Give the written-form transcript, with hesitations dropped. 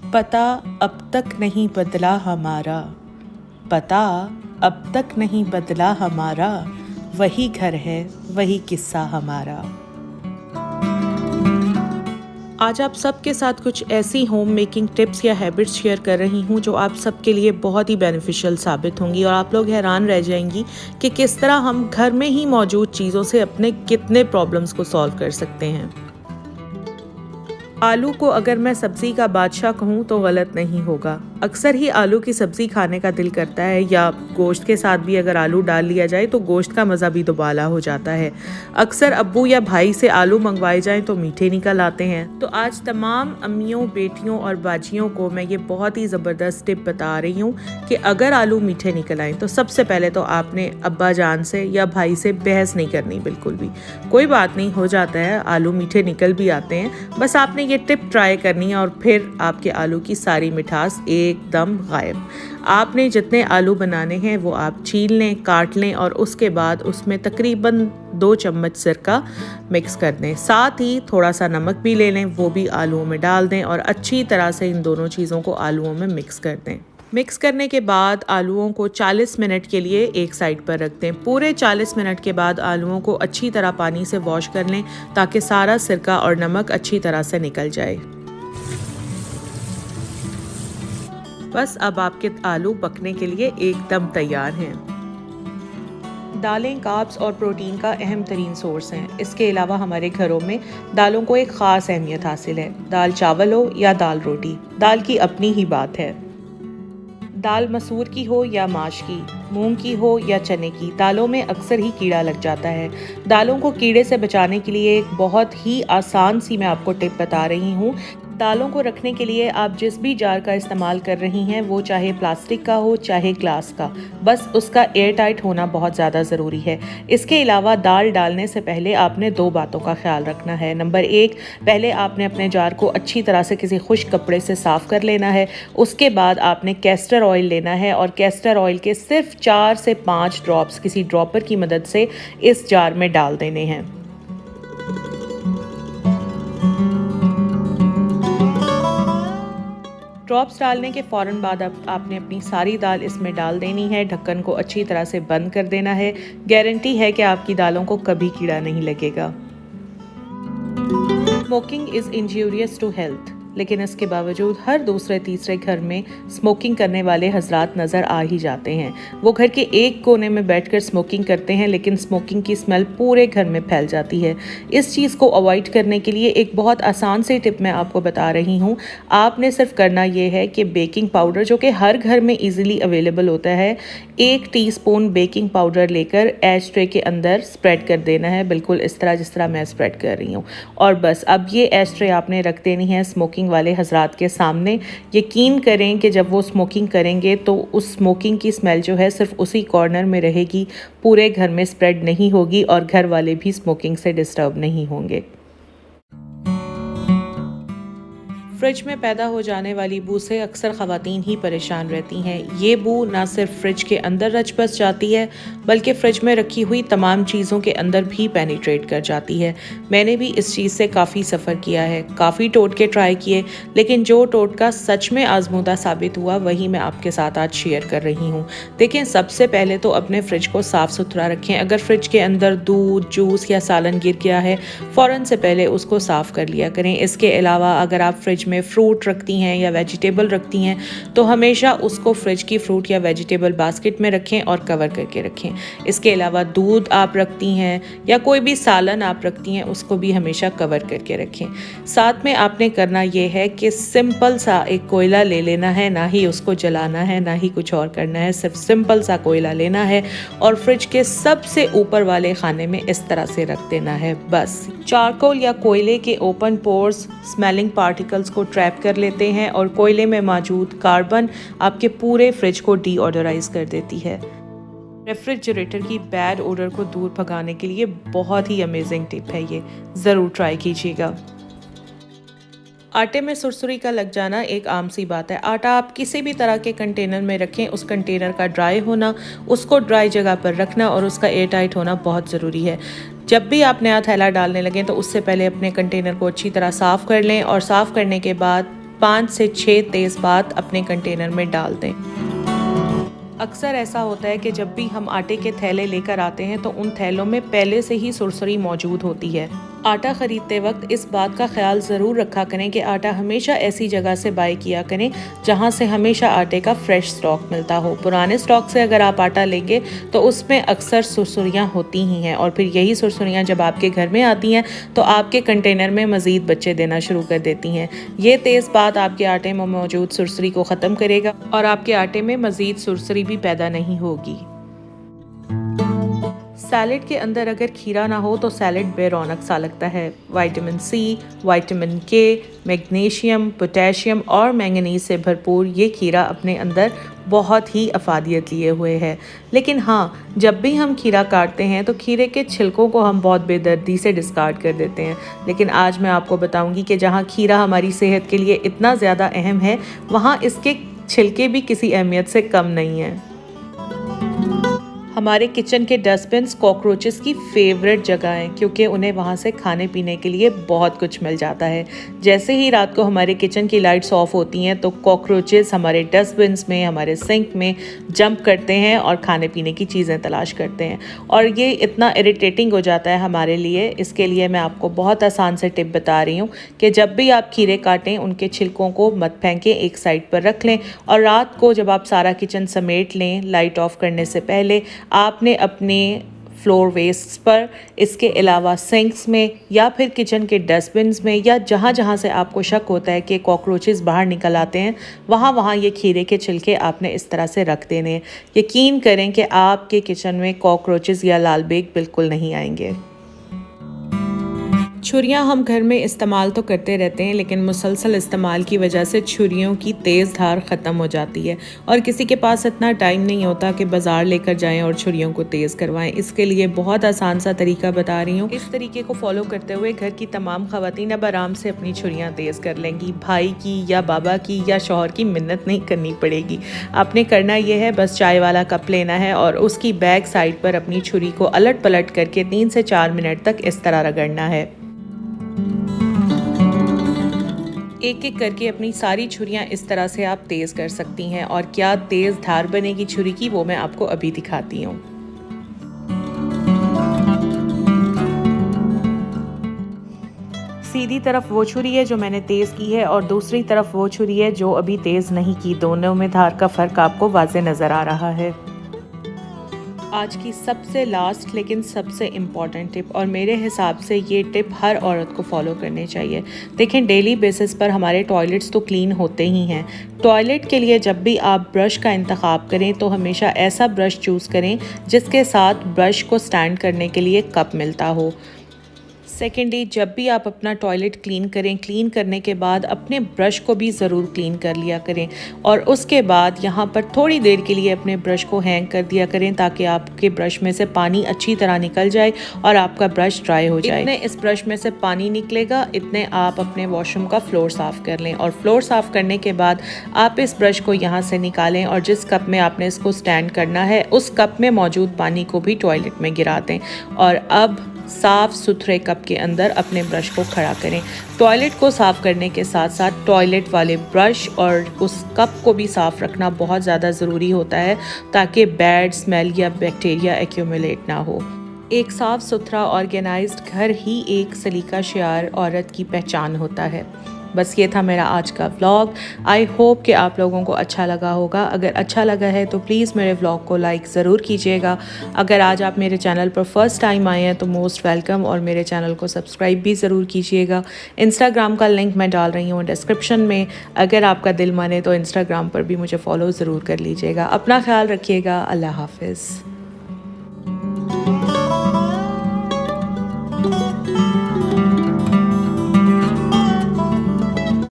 पता अब तक नहीं बदला हमारा, पता अब तक नहीं बदला हमारा, वही घर है वही किस्सा हमारा। आज आप सबके साथ कुछ ऐसी होम मेकिंग टिप्स या हैबिट्स शेयर कर रही हूँ जो आप सबके लिए बहुत ही बेनिफिशियल साबित होंगी और आप लोग हैरान रह जाएंगी कि किस तरह हम घर में ही मौजूद चीज़ों से अपने कितने प्रॉब्लम्स को सॉल्व कर सकते हैं। आलू को अगर मैं सब्ज़ी का बादशाह कहूँ तो गलत नहीं होगा। अक्सर ही आलू की सब्ज़ी खाने का दिल करता है, या गोश्त के साथ भी अगर आलू डाल लिया जाए तो गोश्त का मज़ा भी दुबाला हो जाता है। अक्सर अब्बू या भाई से आलू मंगवाए जाएं तो मीठे निकल आते हैं। तो आज तमाम अम्मियों, बेटियों और बाजियों को मैं ये बहुत ही ज़बरदस्त टिप बता रही हूँ कि अगर आलू मीठे निकल आएँ तो सबसे पहले तो आपने अब्बा जान से या भाई से बहस नहीं करनी बिल्कुल भी। कोई बात नहीं, हो जाता है, आलू मीठे निकल भी आते हैं। बस आपने ये टिप ट्राई करनी है और फिर आपके आलू की सारी मिठास एकदम गायब। आपने जितने आलू बनाने हैं वो आप छील लें, काट लें और उसके बाद उसमें तकरीबन 2 चम्मच सिरका मिक्स कर दें। साथ ही थोड़ा सा नमक भी ले लें, वो भी आलूओं में डाल दें और अच्छी तरह से इन दोनों चीज़ों को आलूओं में मिक्स कर दें। मिक्स करने के बाद आलूओं को 40 मिनट के लिए एक साइड पर रख दें। पूरे 40 मिनट के बाद आलूओं को अच्छी तरह पानी से वॉश कर लें ताकि सारा सिरका और नमक अच्छी तरह से निकल जाए। बस अब आपके आलू पकने के लिए एकदम तैयार हैं। दालें कार्ब्स और प्रोटीन का अहम तरीन सोर्स हैं। इसके अलावा हमारे घरों में दालों को एक ख़ास अहमियत हासिल है। दाल चावल हो या दाल रोटी, दाल की अपनी ही बात है। दाल मसूर की हो या माश की, मूंग की हो या चने की, दालों में अक्सर ही कीड़ा लग जाता है। दालों को कीड़े से बचाने के लिए एक बहुत ही आसान सी मैं आपको टिप बता रही हूँ। दालों को रखने के लिए आप जिस भी जार का इस्तेमाल कर रही हैं वो चाहे प्लास्टिक का हो चाहे ग्लास का, बस उसका एयर टाइट होना बहुत ज़्यादा ज़रूरी है। इसके अलावा दाल डालने से पहले आपने 2 बातों का ख्याल रखना है। नंबर 1, पहले आपने अपने जार को अच्छी तरह से किसी खुश्क कपड़े से साफ़ कर लेना है। उसके बाद आपने कैस्टर ऑयल लेना है और कैस्टर ऑयल के सिर्फ 4 से 5 ड्रॉप्स किसी ड्रॉपर की मदद से इस जार में डाल देने हैं। ड्रॉप्स डालने के फ़ौरन बाद आपने अपनी सारी दाल इसमें डाल देनी है। ढक्कन को अच्छी तरह से बंद कर देना है। गारंटी है कि आपकी दालों को कभी कीड़ा नहीं लगेगा। Smoking is injurious to health, लेकिन इसके बावजूद हर दूसरे तीसरे घर में स्मोकिंग करने वाले हजरात नज़र आ ही जाते हैं। वो घर के एक कोने में बैठकर स्मोकिंग करते हैं, लेकिन स्मोकिंग की स्मेल पूरे घर में फैल जाती है। इस चीज़ को अवॉइड करने के लिए एक बहुत आसान सी टिप मैं आपको बता रही हूँ। आपने सिर्फ करना ये है कि बेकिंग पाउडर, जो कि हर घर में ईजिली अवेलेबल होता है, 1 टीस्पून बेकिंग पाउडर लेकर एश ट्रे के अंदर स्प्रेड कर देना है, बिल्कुल इस तरह जिस तरह मैं स्प्रेड कर रही हूँ। और बस अब ये एश ट्रे आपने रख देनी है स्मोकिंग वाले हजरात के सामने। यकीन करें कि जब वो स्मोकिंग करेंगे तो उस स्मोकिंग की स्मेल जो है सिर्फ उसी कॉर्नर में रहेगी, पूरे घर में स्प्रेड नहीं होगी और घर वाले भी स्मोकिंग से डिस्टर्ब नहीं होंगे। फ्रिज में पैदा हो जाने वाली बू से अक्सर ख़वातीन ही परेशान रहती हैं। ये बू ना सिर्फ फ्रिज के अंदर रच बस जाती है बल्कि फ्रिज में रखी हुई तमाम चीज़ों के अंदर भी पेनिट्रेट कर जाती है। मैंने भी इस चीज़ से काफ़ी सफ़र किया है, काफ़ी टोटके ट्राई किए, लेकिन जो टोटका सच में आजमूदा साबित हुआ वही मैं आपके साथ आज शेयर कर रही हूँ। देखें, सबसे पहले तो अपने फ्रिज को साफ़ सुथरा रखें। अगर फ्रिज के अंदर दूध, जूस या सालन गिर गया है, फ़ौरन से पहले उसको साफ़ कर लिया करें। इसके अलावा अगर आप फ्रिज में फ्रूट रखती हैं या वेजिटेबल रखती हैं तो हमेशा उसको फ्रिज की फ्रूट या वेजिटेबल बास्केट में रखें और कवर करके रखें। इसके अलावा दूध आप रखती हैं या कोई भी सालन आप रखती हैं, उसको भी हमेशा कवर करके रखें। साथ में आपने करना ये है कि सिंपल सा एक कोयला ले लेना है, ना ही उसको जलाना है ना ही कुछ और करना है, सिर्फ सिंपल सा कोयला लेना है और फ्रिज के सबसे ऊपर वाले खाने में इस तरह से रख देना है। बस चारकोल या कोयले के ओपन पोर्स स्मेलिंग पार्टिकल्स को ट्रैप कर लेते हैं और कोयले में मौजूद कार्बन आपके पूरे फ्रिज को डीऑडराइज कर देती है। रेफ्रिजरेटर की बैड ओडर को दूर भगाने के लिए बहुत ही अमेजिंग टिप है, ये ज़रूर ट्राई कीजिएगा। आटे में सुरसुरी का लग जाना एक आम सी बात है। आटा आप किसी भी तरह के कंटेनर में रखें, उस कंटेनर का ड्राई होना, उसको ड्राई जगह पर रखना और उसका एयर टाइट होना बहुत ज़रूरी है। जब भी आप नया थैला डालने लगें तो उससे पहले अपने कंटेनर को अच्छी तरह साफ़ कर लें और साफ़ करने के बाद 5 से 6 तेज़पात अपने कंटेनर में डाल दें। अक्सर ऐसा होता है कि जब भी हम आटे के थैले लेकर आते हैं तो उन थैलों में पहले से ही सुरसुरी मौजूद होती है। आटा ख़रीदते वक्त इस बात का ख्याल ज़रूर रखा करें कि आटा हमेशा ऐसी जगह से बाय किया करें जहां से हमेशा आटे का फ्रेश स्टॉक मिलता हो। पुराने स्टॉक से अगर आप आटा लेंगे तो उसमें अक्सर सुरसुरियाँ होती ही हैं और फिर यही सुरसुरियाँ जब आपके घर में आती हैं तो आपके कंटेनर में मज़ीद बच्चे देना शुरू कर देती हैं। ये तेज़पात आपके आटे में मौजूद सुरसुरी को ख़त्म करेगा और आपके आटे में मज़ीद सुरसुरी भी पैदा नहीं होगी। सैलेड के अंदर अगर खीरा ना हो तो सैलेड बेरौनक सा लगता है। विटामिन सी, विटामिन के, मैग्नीशियम, पोटेशियम और मैंगनीज से भरपूर ये खीरा अपने अंदर बहुत ही अफादियत लिए हुए है। लेकिन हाँ, जब भी हम खीरा काटते हैं तो खीरे के छिलकों को हम बहुत बेदर्दी से डिस्कार्ड कर देते हैं। लेकिन आज मैं आपको बताऊंगी कि जहाँ खीरा हमारी सेहत के लिए इतना ज़्यादा अहम है, वहाँ इसके छिलके भी किसी अहमियत से कम नहीं हैं। हमारे किचन के डस्टबिन्स कॉकरोचेस की फेवरेट जगह हैं क्योंकि उन्हें वहाँ से खाने पीने के लिए बहुत कुछ मिल जाता है। जैसे ही रात को हमारे किचन की लाइट्स ऑफ होती हैं तो कॉकरोचेस हमारे डस्टबिन्स में, हमारे सिंक में जंप करते हैं और खाने पीने की चीज़ें तलाश करते हैं और ये इतना इरिटेटिंग हो जाता है हमारे लिए। इसके लिए मैं आपको बहुत आसान से टिप बता रही हूँ कि जब भी आप खीरे काटें उनके छिलकों को मत फेंकें, एक साइड पर रख लें और रात को जब आप सारा किचन समेट लें लाइट ऑफ करने से पहले आपने अपने फ्लोर वेस्ट्स पर, इसके अलावा सिंक्स में या फिर किचन के डस्टबिन्स में या जहाँ जहाँ से आपको शक होता है कि कॉकरोचेस बाहर निकल आते हैं वहाँ ये खीरे के छिलके आपने इस तरह से रख देने हैं। यकीन करें कि आपके किचन में कॉकरोचेस या लाल बेग बिल्कुल नहीं आएंगे। छुरियां हम घर में इस्तेमाल तो करते रहते हैं लेकिन मुसलसल इस्तेमाल की वजह से छुरियों की तेज़ धार ख़त्म हो जाती है और किसी के पास इतना टाइम नहीं होता कि बाज़ार लेकर जाएं और छुरियों को तेज़ करवाएं। इसके लिए बहुत आसान सा तरीका बता रही हूँ। इस तरीके को फॉलो करते हुए घर की तमाम ख़वातीन अब आराम से अपनी छुरियाँ तेज़ कर लेंगी। भाई की या बाबा की या शौहर की मिन्नत नहीं करनी पड़ेगी। आपने करना यह है, बस चाय वाला कप लेना है और उसकी बैक साइड पर अपनी छुरी को अलट पलट करके 3 से 4 मिनट तक इस तरह रगड़ना है। एक एक करके अपनी सारी छुरियां इस तरह से आप तेज़ कर सकती हैं और क्या तेज़ धार बनेगी छुरी की वो मैं आपको अभी दिखाती हूँ। सीधी तरफ वो छुरी है जो मैंने तेज़ की है और दूसरी तरफ वो छुरी है जो अभी तेज़ नहीं की। दोनों में धार का फ़र्क आपको वाज़े नज़र आ रहा है। आज की सबसे लास्ट लेकिन सबसे इम्पॉर्टेंट टिप, और मेरे हिसाब से ये टिप हर औरत को फॉलो करनी चाहिए। देखें, डेली बेसिस पर हमारे टॉयलेट्स तो क्लीन होते ही हैं। टॉयलेट के लिए जब भी आप ब्रश का इंतखाब करें तो हमेशा ऐसा ब्रश चूज़ करें जिसके साथ ब्रश को स्टैंड करने के लिए कप मिलता हो। सेकेंडली, जब भी आप अपना टॉयलेट क्लीन करें, क्लीन करने के बाद अपने ब्रश को भी ज़रूर क्लीन कर लिया करें और उसके बाद यहाँ पर थोड़ी देर के लिए अपने ब्रश को हैंग कर दिया करें ताकि आपके ब्रश में से पानी अच्छी तरह निकल जाए और आपका ब्रश ड्राई हो जाए। इतने इस ब्रश में से पानी निकलेगा, इतने आप अपने वॉशरूम का फ्लोर साफ़ कर लें और फ्लोर साफ़ करने के बाद आप इस ब्रश को यहाँ से निकालें और जिस कप में आपने इसको स्टैंड करना है उस कप में मौजूद पानी को भी टॉयलेट में गिरा दें और अब साफ़ सुथरे कप के अंदर अपने ब्रश को खड़ा करें। टॉयलेट को साफ़ करने के साथ साथ टॉयलेट वाले ब्रश और उस कप को भी साफ़ रखना बहुत ज़्यादा ज़रूरी होता है ताकि बैड स्मेल या बैक्टीरिया एक्यूमुलेट ना हो। एक साफ़ सुथरा ऑर्गेनाइज्ड घर ही एक सलीका शियार औरत की पहचान होता है। बस ये था मेरा आज का व्लॉग। आई होप कि आप लोगों को अच्छा लगा होगा। अगर अच्छा लगा है तो प्लीज़ मेरे व्लॉग को लाइक ज़रूर कीजिएगा। अगर आज आप मेरे चैनल पर फर्स्ट टाइम आए हैं तो मोस्ट वेलकम और मेरे चैनल को सब्सक्राइब भी ज़रूर कीजिएगा। इंस्टाग्राम का लिंक मैं डाल रही हूँ डिस्क्रिप्शन में। अगर आपका दिल माने तो इंस्टाग्राम पर भी मुझे फॉलो ज़रूर कर लीजिएगा। अपना ख्याल रखिएगा। अल्लाह हाफ़िज़।